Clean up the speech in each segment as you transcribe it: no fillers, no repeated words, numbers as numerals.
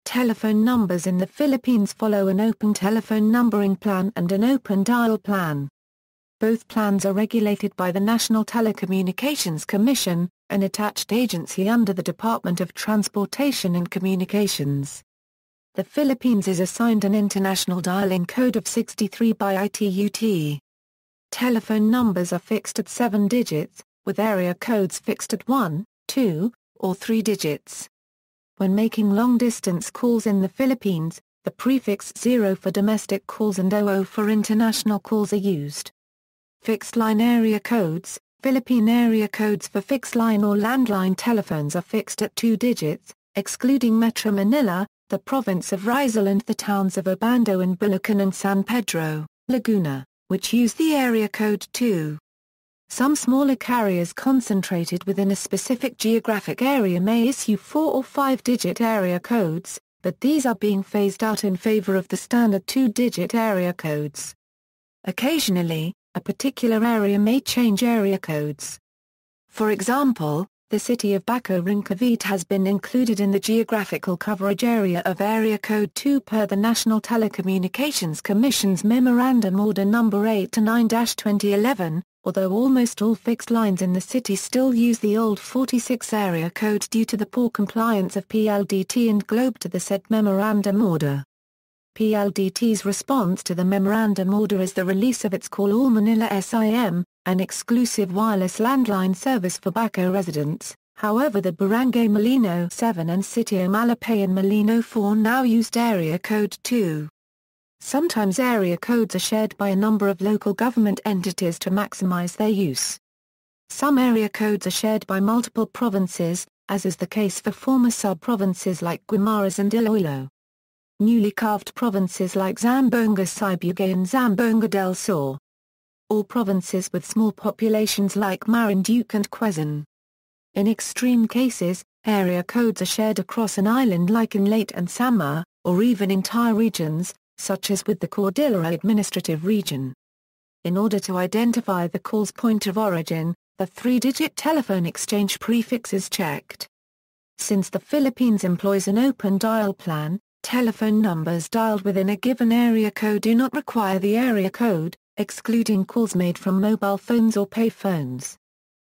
Telephone numbers in the Philippines follow an open telephone numbering plan and an open dial plan. Both plans are regulated by the National Telecommunications Commission, an attached agency under the Department of Transportation and Communications. The Philippines is assigned an international dialing code of 63 by ITUT. Telephone numbers are fixed at 7 digits, with area codes fixed at 1, 2, or 3 digits. When making long-distance calls in the Philippines, the prefix 0 for domestic calls and 00 for international calls are used. Fixed-line area codes, Philippine area codes for fixed-line or landline telephones are fixed at 2 digits, excluding Metro Manila, the province of Rizal and the towns of Obando and Bulacan and San Pedro, Laguna, which use the area code 2. Some smaller carriers concentrated within a specific geographic area may issue 4 or 5-digit area codes, but these are being phased out in favor of the standard 2-digit area codes. Occasionally, a particular area may change area codes. For example, the city of Baco ring Cavite has been included in the geographical coverage area of Area Code 2 per the National Telecommunications Commission's Memorandum Order No. 8-9-2011, although almost all fixed lines in the city still use the old 46 area code due to the poor compliance of PLDT and Globe to the said Memorandum Order. PLDT's response to the Memorandum Order is the release of its Call All Manila SIM, an exclusive wireless landline service for Baco residents. However, the Barangay Molino 7 and Sitio Malapay and Molino 4 now used Area Code 2. Sometimes area codes are shared by a number of local government entities to maximize their use. Some area codes are shared by multiple provinces, as is the case for former sub-provinces like Guimaras and Iloilo. Newly carved provinces like Zamboanga Sibugay and Zamboanga del Sur. Or provinces with small populations like Marinduque and Quezon. In extreme cases, area codes are shared across an island like in Leyte and Samar, or even entire regions, such as with the Cordillera Administrative Region. In order to identify the call's point of origin, the 3-digit telephone exchange prefix is checked. Since the Philippines employs an open dial plan, telephone numbers dialed within a given area code do not require the area code, excluding calls made from mobile phones or pay phones.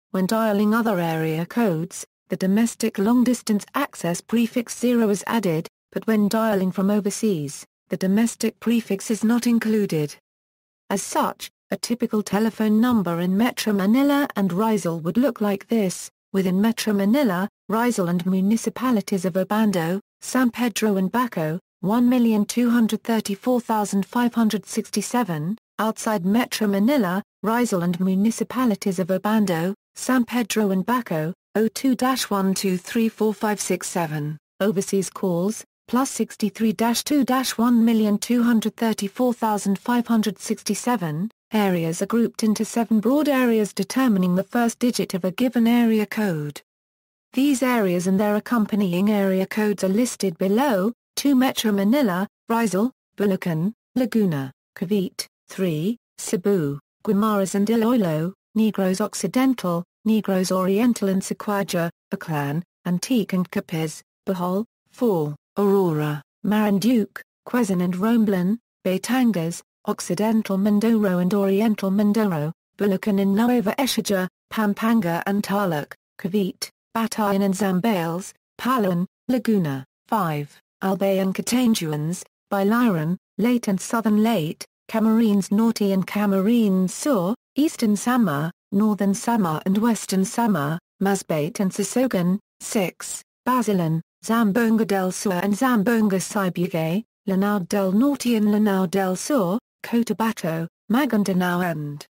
When dialing other area codes, the domestic long-distance access prefix 0 is added, but when dialing from overseas, the domestic prefix is not included. As such, a typical telephone number in Metro Manila and Rizal would look like this: within Metro Manila, Rizal and municipalities of Obando, San Pedro and Baco, 1,234,567, outside Metro Manila, Rizal and municipalities of Obando, San Pedro and Baco, 02-1234567, overseas calls, plus 63-2-1,234,567, areas are grouped into 7 broad areas determining the first digit of a given area code. These areas and their accompanying area codes are listed below: 2 Metro Manila, Rizal, Bulacan, Laguna, Cavite, 3, Cebu, Guimaras and Iloilo, Negros Occidental, Negros Oriental and Sequoia, Aklan, Antique and Capiz, Bohol, 4, Aurora, Marinduque, Quezon and Romblon, Batangas, Occidental Mindoro and Oriental Mindoro, Bulacan and Nueva Ecija, Pampanga and Tarlac, Cavite, Batayan and Zambales, Palawan, Laguna, 5, Albay and Catanduanes, Biliran, Leyte and Southern Leyte, Camarines Norte and Camarines Sur, Eastern Samar, Northern Samar and Western Samar, Masbate and Sisogan, 6, Basilan, Zamboanga del Sur and Zamboanga Sibugay, Lanao del Norte and Lanao del Sur, Cotabato, Maguindanao and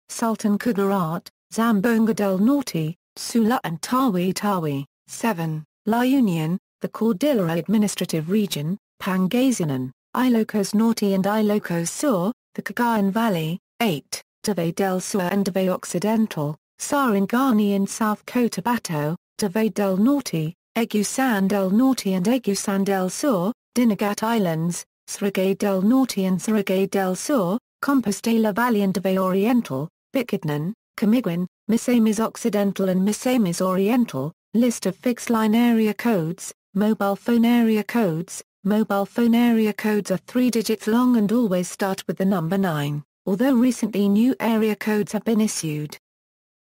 Sultan Kudarat, Zamboanga del Norte, Sula and Tawi-Tawi, 7, La Union, the Cordillera Administrative Region, Pangasinan, Ilocos Norte and Ilocos Sur, the Cagayan Valley, 8, Davao del Sur and Davao Occidental, Sarangani and South Cotabato, Davao del Norte, Egusan del Norte and Egusan del Sur, Dinagat Islands, Surigay del Norte and Surigay del Sur, Compostela Valley and Davao Oriental, Bukidnon, Camiguin, Misamis Occidental and Misamis Oriental. List of fixed-line area codes. Mobile phone area codes. Mobile phone area codes are 3 digits long and always start with the number 9, although recently new area codes have been issued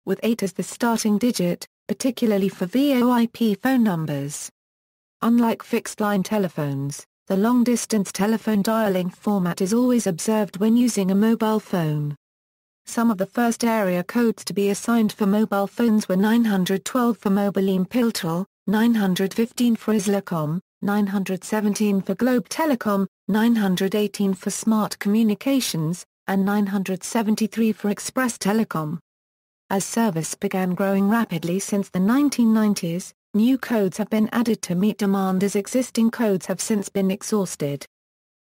with 8 as the starting digit, particularly for VoIP phone numbers. Unlike fixed-line telephones, the long-distance telephone dialing format is always observed when using a mobile phone. Some of the first area codes to be assigned for mobile phones were 912 for Mobileam Piltel, 915 for Islacom, 917 for Globe Telecom, 918 for Smart Communications, and 973 for Express Telecom. As service began growing rapidly since the 1990s, new codes have been added to meet demand as existing codes have since been exhausted.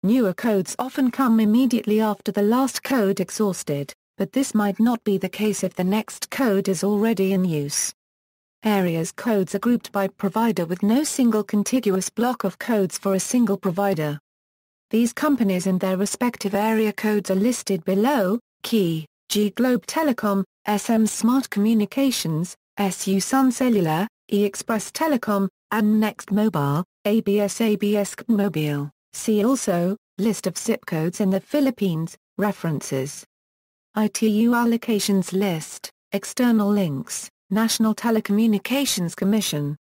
Newer codes often come immediately after the last code exhausted, but this might not be the case if the next code is already in use. Areas codes are grouped by provider with no single contiguous block of codes for a single provider. These companies and their respective area codes are listed below: Key, G Globe Telecom, SM Smart Communications, SU Sun Cellular, E Express Telecom, and Next Mobile, ABS Mobile. See also, List of zip codes in the Philippines, references. ITU allocations list, external links, National Telecommunications Commission.